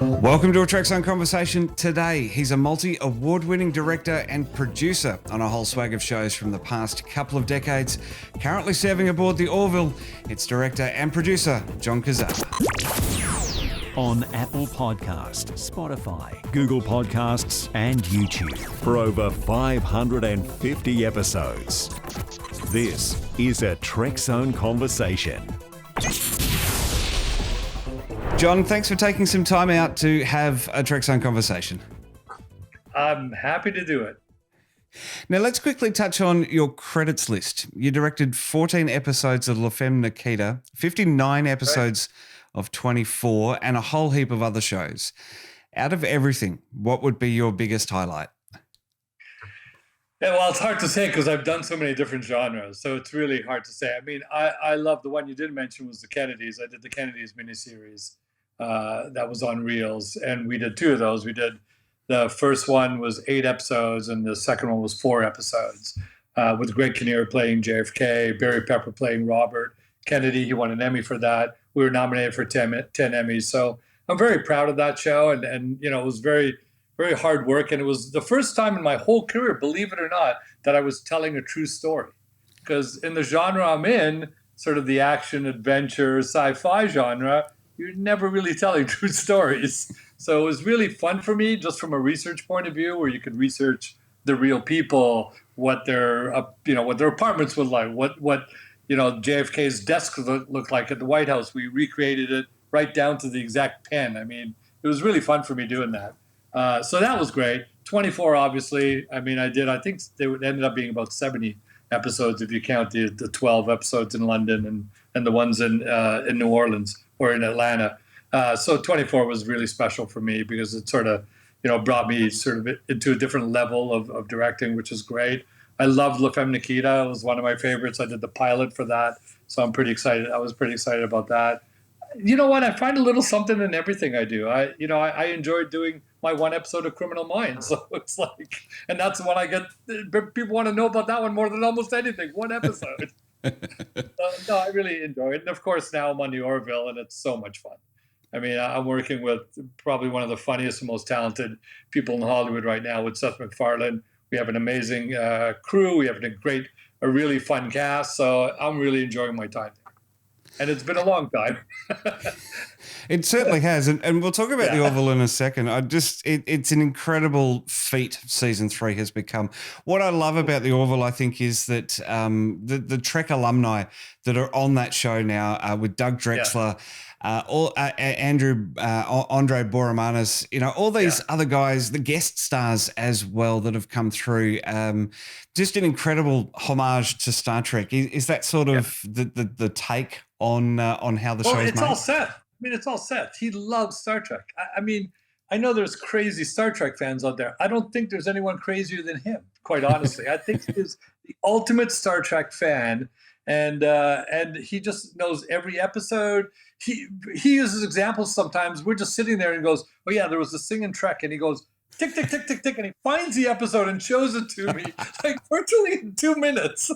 Welcome to a Trekzone conversation today. He's a multi-award-winning director and producer on a whole swag of shows from the past couple of decades. Currently serving aboard the Orville, it's director and producer Jon Cassar. On Apple Podcast, Spotify, Google Podcasts, and YouTube for over 550 episodes. This is a Trekzone conversation. Jon, thanks for taking some time out to have a Trekzone conversation. I'm happy to do it. Now, let's quickly touch on your credits list. You directed 14 episodes of La Femme Nikita, 59 episodes of 24, and a whole heap of other shows. Out of everything, what would be your biggest highlight? Yeah, well, it's hard to say because I've done so many different genres, so it's really hard to say. I mean, I love the one you did mention was the Kennedys. I did the Kennedys miniseries that was on Reels, and we did two of those. We did the first one was 8 episodes, and the second one was 4 episodes, with Greg Kinnear playing JFK, Barry Pepper playing Robert Kennedy. He won an Emmy for that. We were nominated for 10 Emmys, so I'm very proud of that show, and you know, it was very, very hard work, and it was the first time in my whole career, believe it or not, that I was telling a true story. Because in the genre I'm in, sort of the action, adventure, sci-fi genre, you're never really telling true stories. So it was really fun for me, just from a research point of view, where you could research the real people, what their what their apartments were like, what JFK's desk looked like at the White House. We recreated it right down to the exact pen. I mean, it was really fun for me doing that. So that was great. 24, obviously. I mean, I think they ended up being about 70 episodes if you count the 12 episodes in London and the ones in New Orleans or in Atlanta. So 24 was really special for me because it sort of, brought me sort of into a different level of directing, which is great. I loved La Femme Nikita. It was one of my favorites. I did the pilot for that. So I'm pretty excited. I was pretty excited about that. You know what? I find a little something in everything I do. I enjoyed doing my one episode of Criminal Minds. So it's like, and that's when I get, people want to know about that one more than almost anything. One episode. No, I really enjoy it. And of course, now I'm on the Orville, and it's so much fun. I mean, I'm working with probably one of the funniest and most talented people in Hollywood right now with Seth MacFarlane. We have an amazing crew. We have a really fun cast. So I'm really enjoying my time there. And it's been a long time. It certainly has. And we'll talk about the Orville in a second. It's an incredible feat season 3 has become. What I love about the Orville, I think, is that the Trek alumni that are on that show now with Doug Drexler, Andre Boramanis, all these other guys, the guest stars as well that have come through. Just an incredible homage to Star Trek. Is that sort of the take on how the show's made? It's all Seth. I mean, it's all Seth. He loves Star Trek. I mean, I know there's crazy Star Trek fans out there. I don't think there's anyone crazier than him, quite honestly. I think he's the ultimate Star Trek fan, and he just knows every episode. He uses examples sometimes. We're just sitting there and goes, "Oh yeah, there was this thing in Trek," and he goes, "Tick, tick, tick, tick, tick," and he finds the episode and shows it to me like virtually in 2 minutes.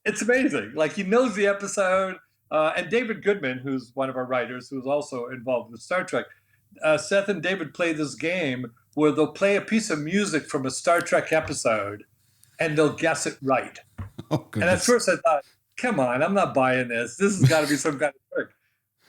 It's amazing. Like, he knows the episode. And David Goodman, who's one of our writers, who's also involved with Star Trek, Seth and David play this game where they'll play a piece of music from a Star Trek episode, and they'll guess it right. Oh, and at first I thought, come on, I'm not buying this. This has got to be some kind of trick.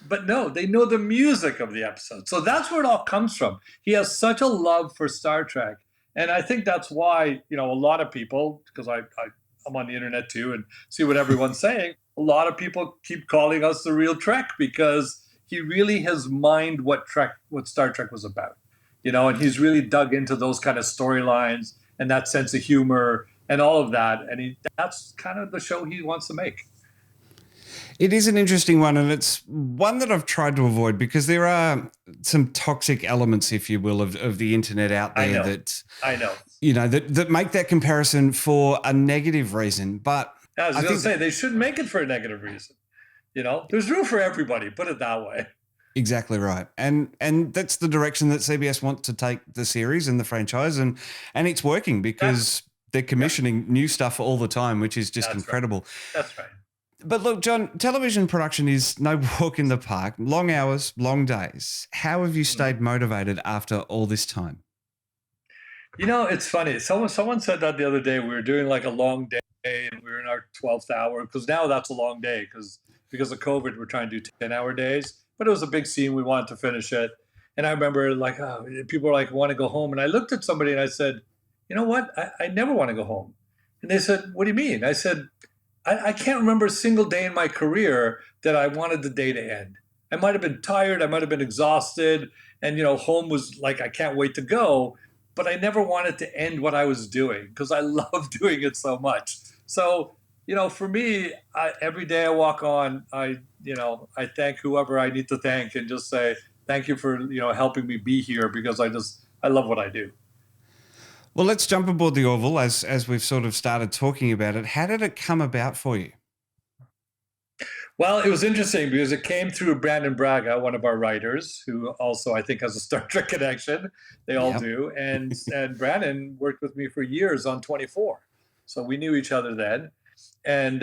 But no, they know the music of the episode. So that's where it all comes from. He has such a love for Star Trek. And I think that's why, a lot of people, because I'm on the internet too and see what everyone's saying, a lot of people keep calling us the real Trek because he really has mined what Star Trek was about, and he's really dug into those kind of storylines and that sense of humor and all of that. And that's kind of the show he wants to make. It is an interesting one, and it's one that I've tried to avoid because there are some toxic elements, if you will, of the internet out there that make that comparison for a negative reason. But I was going to say, they shouldn't make it for a negative reason. There's room for everybody, put it that way. Exactly right. And that's the direction that CBS wants to take the series and the franchise, and it's working because they're commissioning new stuff all the time, which is just incredible. Right. That's right. But look, John, television production is no walk in the park. Long hours, long days. How have you stayed motivated after all this time? It's funny. Someone said that the other day. We were doing like a long day, and we were in our 12th hour, because now that's a long day because of COVID. We're trying to do 10-hour days, but it was a big scene. We wanted to finish it, and I remember like, oh, people were like, want to go home, and I looked at somebody and I said, you know what? I never want to go home. And they said, what do you mean? I said, I can't remember a single day in my career that I wanted the day to end. I might have been tired, I might have been exhausted, and home was like, I can't wait to go. But I never wanted to end what I was doing because I love doing it so much. So, for me, every day I walk on, I thank whoever I need to thank and just say, thank you for, helping me be here, because I love what I do. Well, let's jump aboard the Orville as we've sort of started talking about it. How did it come about for you? Well, it was interesting because it came through Brandon Braga, one of our writers, who also I think has a Star Trek connection. They all do. And Brandon worked with me for years on 24. So we knew each other then. And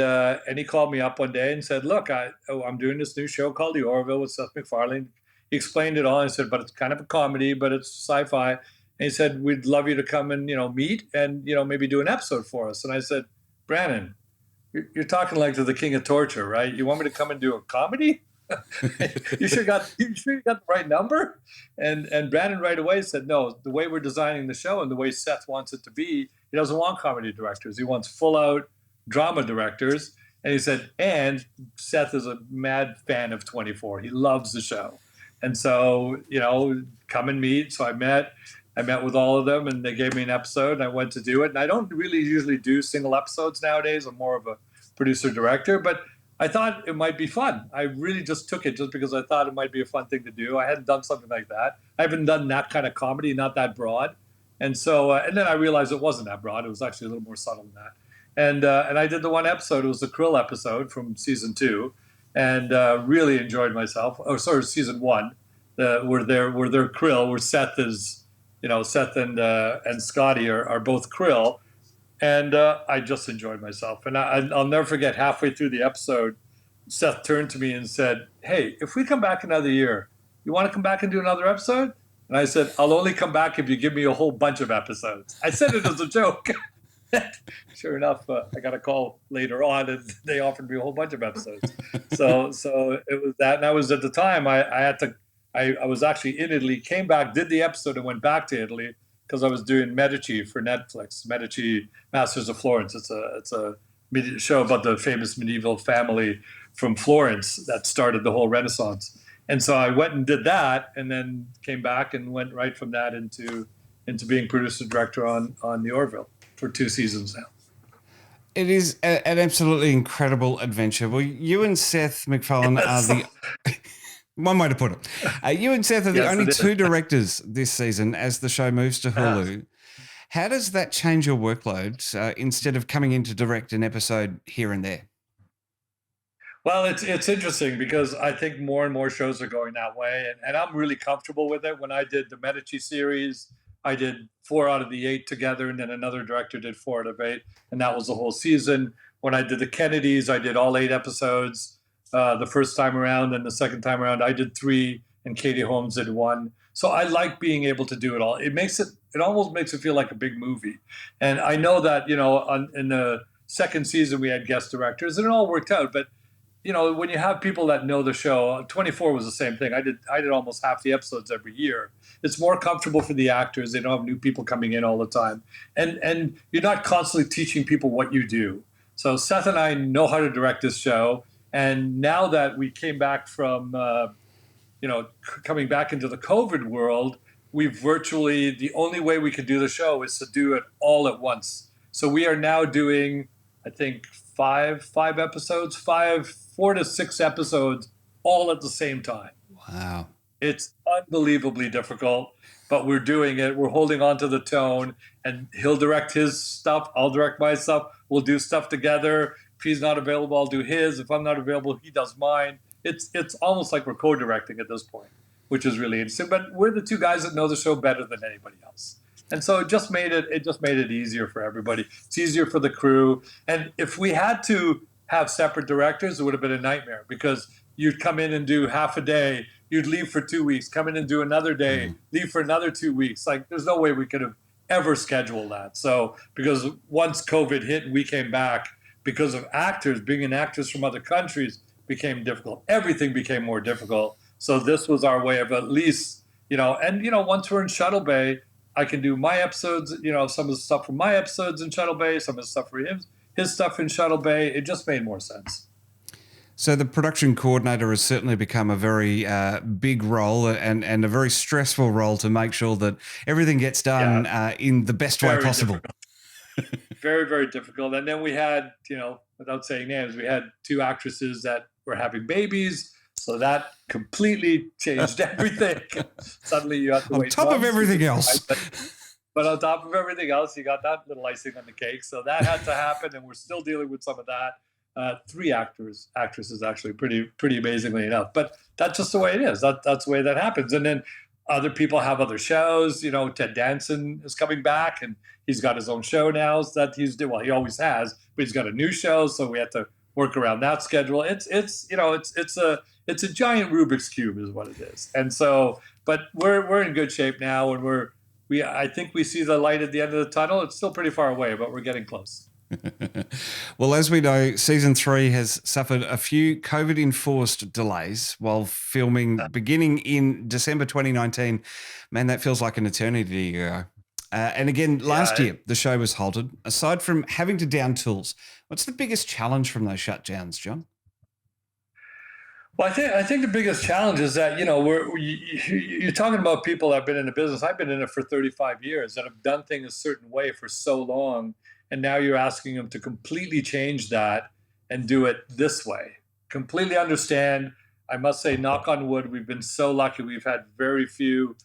he called me up one day and said, look, I'm doing this new show called The Orville with Seth MacFarlane. He explained it all. And I said, but it's kind of a comedy, but it's sci-fi. And he said, we'd love you to come and, meet and, maybe do an episode for us. And I said, Brandon, you're talking like to the king of torture, right? You want me to come and do a comedy? you sure you got the right number? And Brandon right away said, no, the way we're designing the show and the way Seth wants it to be, he doesn't want comedy directors. He wants full out drama directors. And he said, and Seth is a mad fan of 24. He loves the show. And so, come and meet. So I met with all of them, and they gave me an episode, and I went to do it. And I don't really usually do single episodes nowadays. I'm more of a producer-director, but I thought it might be fun. I really just took it just because I thought it might be a fun thing to do. I hadn't done something like that. I haven't done that kind of comedy, not that broad. And so, and then I realized it wasn't that broad. It was actually a little more subtle than that. And I did the one episode. It was the Krill episode from season 2, and really enjoyed myself. Oh, sorry, season 1. We're there Krill, where Seth is, Seth and Scotty are both Krill, and I just enjoyed myself. And I'll never forget, halfway through the episode, Seth turned to me and said, hey, if we come back another year, you want to come back and do another episode? And I said, I'll only come back if you give me a whole bunch of episodes. I said it as a joke. Sure enough, I got a call later on, and they offered me a whole bunch of episodes. So it was that, and I was, at the time, I was actually in Italy, came back, did the episode, and went back to Italy because I was doing Medici for Netflix, Medici Masters of Florence. It's a show about the famous medieval family from Florence that started the whole Renaissance. And so I went and did that, and then came back and went right from that into being producer director on The Orville for 2 seasons now. It is an absolutely incredible adventure. Well, you and Seth MacFarlane are the... One way to put it. You and Seth are the only 2 directors this season as the show moves to Hulu. How does that change your workload instead of coming in to direct an episode here and there? Well, it's interesting because I think more and more shows are going that way, and I'm really comfortable with it. When I did the Medici series, I did 4 out of the 8 together, and then another director did 4 out of 8, and that was the whole season. When I did the Kennedys, I did all 8 episodes. The first time around, and the second time around I did 3, and Katie Holmes did 1. So I like being able to do it all. It almost makes it feel like a big movie. And I know that, in the second season we had guest directors, and it all worked out. But, when you have people that know the show, 24 was the same thing. I did almost half the episodes every year. It's more comfortable for the actors. They don't have new people coming in all the time. And you're not constantly teaching people what you do. So Seth and I know how to direct this show. And now that we came back from, coming back into the COVID world, the only way we could do the show is to do it all at once. So we are now doing, I think, 4 to 6 episodes all at the same time. Wow. It's unbelievably difficult, but we're doing it. We're holding on to the tone, and he'll direct his stuff. I'll direct my stuff. We'll do stuff together. If he's not available, I'll do his. If I'm not available, he does mine. It's almost like we're co-directing at this point, which is really interesting. But we're the 2 guys that know the show better than anybody else. And so it just made it easier for everybody. It's easier for the crew. And if we had to have separate directors, it would have been a nightmare, because you'd come in and do half a day, you'd leave for 2 weeks, come in and do another day, leave for another 2 weeks. Like, there's no way we could have ever scheduled that. So, because once COVID hit and we came back, because of actors, bringing actors from other countries became difficult. Everything became more difficult. So this was our way of at least, once we're in Shuttle Bay, I can do my episodes, some of the stuff from my episodes in Shuttle Bay, some of the stuff for his stuff in Shuttle Bay. It just made more sense. So the production coordinator has certainly become a very big role and a very stressful role to make sure that everything gets done in the best way possible. Very, very difficult. And then we had, without saying names, we had 2 actresses that were having babies. So that completely changed everything. Suddenly you have to wait. On top of everything else. But on top of everything else, you got that little icing on the cake. So that had to happen, and we're still dealing with some of that. 3 actresses, actually, pretty amazingly enough. But that's just the way it is. That's the way that happens. And then other people have other shows. Ted Danson is coming back, and he's got his own show now that he's doing. Well, he always has, but he's got a new show, so we have to work around that schedule. It's a giant Rubik's Cube, is what it is. And so, but we're in good shape now, and I think we see the light at the end of the tunnel. It's still pretty far away, but we're getting close. Well, as we know, season 3 has suffered a few COVID-enforced delays while filming beginning in December 2019. Man, that feels like an eternity ago. And again, last year, the show was halted. Aside from having to down tools, what's the biggest challenge from those shutdowns, Jon? Well, I think the biggest challenge is that, you're talking about people that have been in the business. I've been in it for 35 years and have done things a certain way for so long. And now you're asking them to completely change that and do it this way. Completely understand. I must say, knock on wood, we've been so lucky. We've had very few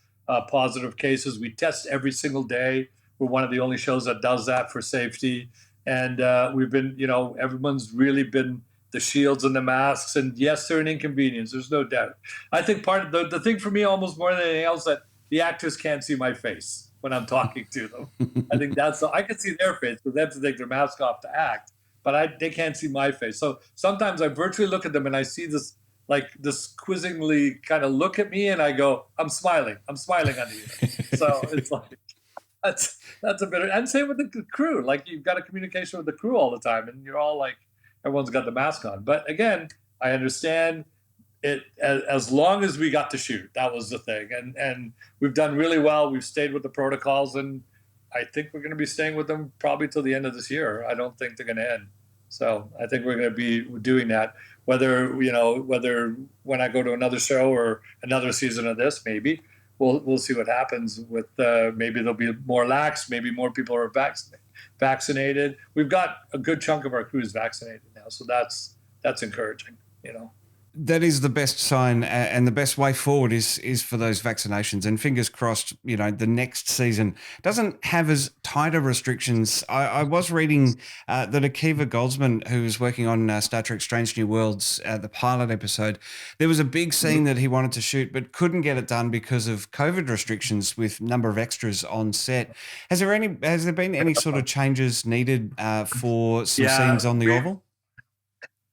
positive cases. We test every single day. We're one of the only shows that does that for safety. And we've been, everyone's really been the shields and the masks. And yes, they're an inconvenience. There's no doubt. I think part of the thing for me, almost more than anything else, that the actors can't see my face when I'm talking to them. I think I can see their face because they have to take their mask off to act, but they can't see my face. So sometimes I virtually look at them and I see this quizzingly kind of look at me, and I go, I'm smiling under you. So it's like, that's a bit, and same with the crew. Like, you've got a communication with the crew all the time, and you're all like, everyone's got the mask on. But again, I understand it as long as we got to shoot. That was the thing. And we've done really well. We've stayed with the protocols, and I think we're going to be staying with them probably till the end of this year. I don't think they're going to end. So I think we're going to be doing that. Whether when I go to another show or another season of this, maybe we'll see what happens with maybe there'll be more lax, maybe more people are vaccinated. We've got a good chunk of our crews vaccinated now, so that's encouraging. That is the best sign, and the best way forward is for those vaccinations. And fingers crossed, the next season doesn't have as tighter restrictions. I was reading that Akiva Goldsman, who was working on Star Trek Strange New Worlds, the pilot episode, there was a big scene that he wanted to shoot but couldn't get it done because of COVID restrictions with number of extras on set. Has there been any sort of changes needed for some scenes on the Orville?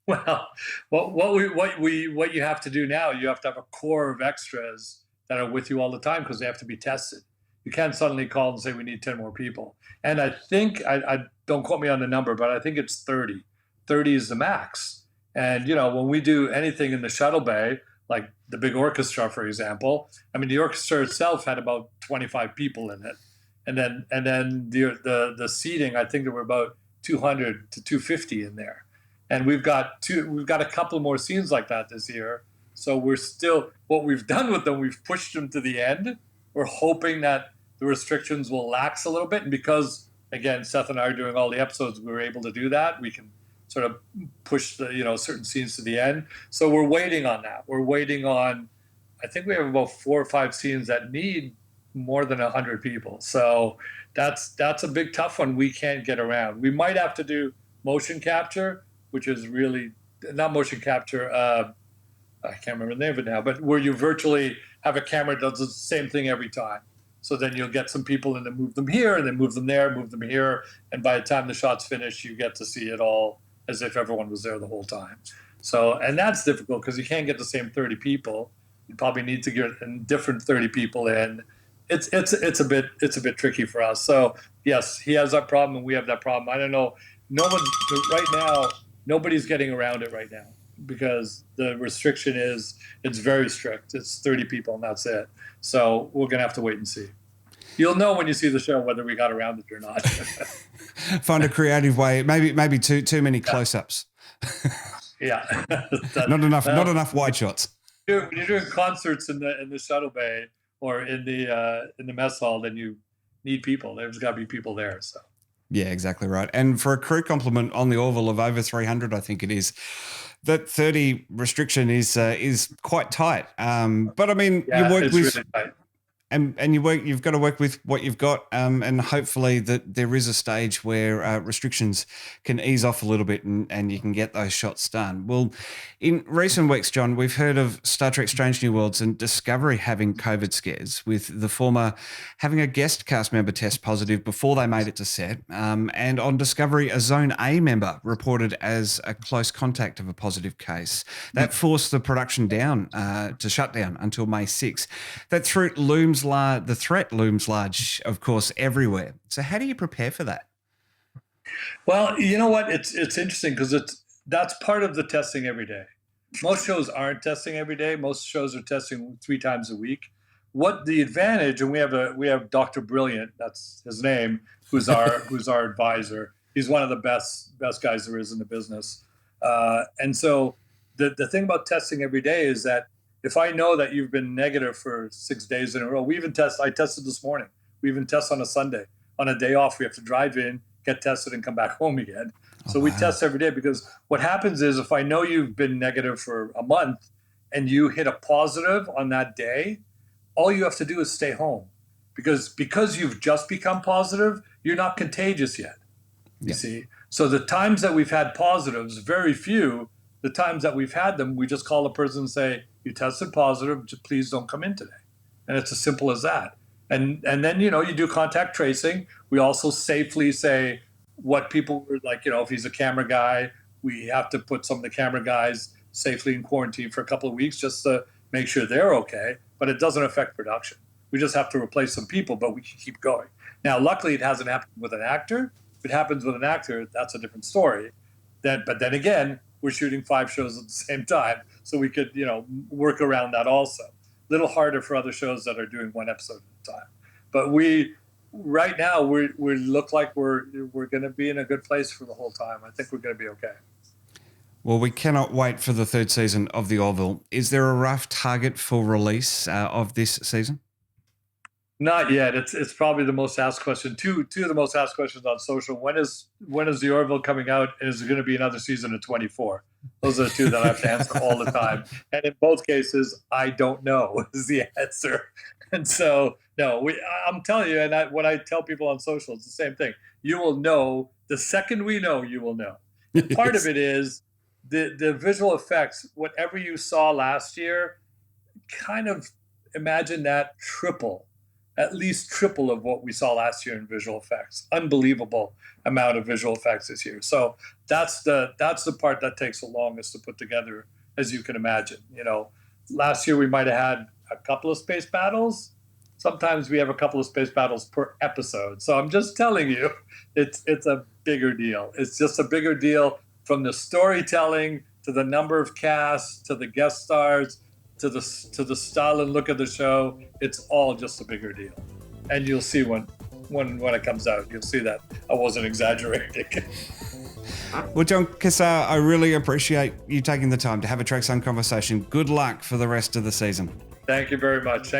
Well, what you have to do now, you have to have a core of extras that are with you all the time because they have to be tested. You can't suddenly call and say we need 10 more people. And I think, I don't quote me on the number, but I think it's 30. 30 is the max. And when we do anything in the shuttle bay, like the big orchestra, for example, I mean, the orchestra itself had about 25 people in it, and then the seating, I think there were about 200 to 250 in there. And we've got a couple more scenes like that this year. So we're still, what we've done with them, we've pushed them to the end. We're hoping that the restrictions will lax a little bit. And because, again, Seth and I are doing all the episodes, we were able to do that. We can sort of push the, certain scenes to the end. So we're waiting on that. We're waiting on, I think we have about 4 or 5 scenes that need more than 100 people. So that's a big tough one we can't get around. We might have to do motion capture, which is really not motion capture. I can't remember the name of it now, but where you virtually have a camera that does the same thing every time. So then you'll get some people and then move them here and then move them there, move them here. And by the time the shot's finished, you get to see it all as if everyone was there the whole time. So, and that's difficult because you can't get the same 30 people. You probably need to get different 30 people in. It's a bit tricky for us. So yes, he has that problem and we have that problem. I don't know. Right now, nobody's getting around it right now because the restriction it's very strict. It's 30 people and that's it. So we're gonna have to wait and see. You'll know when you see the show whether we got around it or not. Find a creative way. Maybe too many close-ups. Yeah. Not enough wide shots. When you're doing concerts in the shuttle bay or in the mess hall, then you need people. There's got to be people there. So. Yeah, exactly right. And for a crew complement on the Orville of over 300, I think it is, that 30 restriction is quite tight. But I mean, yeah, you work it's with. really tight. And you've got to work with what you've got, and hopefully that there is a stage where restrictions can ease off a little bit and you can get those shots done. Well, in recent weeks, John, we've heard of Star Trek Strange New Worlds and Discovery having COVID scares, with the former having a guest cast member test positive before they made it to set. And on Discovery, a Zone A member reported as a close contact of a positive case. That forced the production down to shut down until May 6th. That threat looms large, of course, everywhere. So how do you prepare for that? Well, you know what? It's interesting because that's part of the testing every day. Most shows aren't testing every day. Most shows are testing 3 times a week. What the advantage, and we have Dr. Brilliant, that's his name, who's our advisor. He's one of the best guys there is in the business. And so the thing about testing every day is that if I know that you've been negative for 6 days in a row, I tested this morning. We even test on a Sunday. On a day off, we have to drive in, get tested, and come back home again. So we test every day because what happens is if I know you've been negative for a month and you hit a positive on that day, all you have to do is stay home. Because you've just become positive, you're not contagious yet. You see? So the times that we've had positives, very few. The times that we've had them, we just call the person and say, you tested positive, please don't come in today. And it's as simple as that. And then, you do contact tracing. We also safely say what people were like, if he's a camera guy, we have to put some of the camera guys safely in quarantine for a couple of weeks just to make sure they're okay. But it doesn't affect production. We just have to replace some people, but we can keep going. Now, luckily, it hasn't happened with an actor. If it happens with an actor, that's a different story. But then again, we're shooting 5 shows at the same time, so we could, work around that also. A little harder for other shows that are doing 1 episode at a time. But right now, we look like we're going to be in a good place for the whole time. I think we're going to be okay. Well, we cannot wait for the 3rd season of The Orville. Is there a rough target for release of this season? Not yet. It's probably the most asked question. Two of the most asked questions on social. When is the Orville coming out? And is there going to be another season of 24? Those are the 2 that I have to answer all the time. And in both cases, I don't know is the answer. And so, no, I'm telling you, and what I tell people on social, it's the same thing. You will know the second we know. You will know. And part of it is the visual effects. Whatever you saw last year, kind of imagine that at least triple of what we saw last year in visual effects. Unbelievable amount of visual effects this year. So that's the part that takes the longest to put together, as you can imagine. Last year we might have had a couple of space battles. Sometimes we have a couple of space battles per episode. So I'm just telling you, it's a bigger deal. It's just a bigger deal from the storytelling to the number of casts to the guest stars to the style and look of the show. It's all just a bigger deal. And you'll see when it comes out, you'll see that I wasn't exaggerating. Well, Jon Cassar, I really appreciate you taking the time to have a Trekzone conversation. Good luck for the rest of the season. Thank you very much.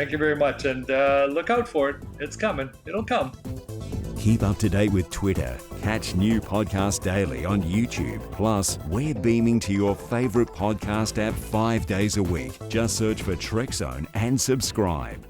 And look out for it. It's coming. It'll come. Keep up to date with Twitter. Catch new podcasts daily on YouTube. Plus, we're beaming to your favorite podcast app 5 days a week. Just search for Trekzone and subscribe.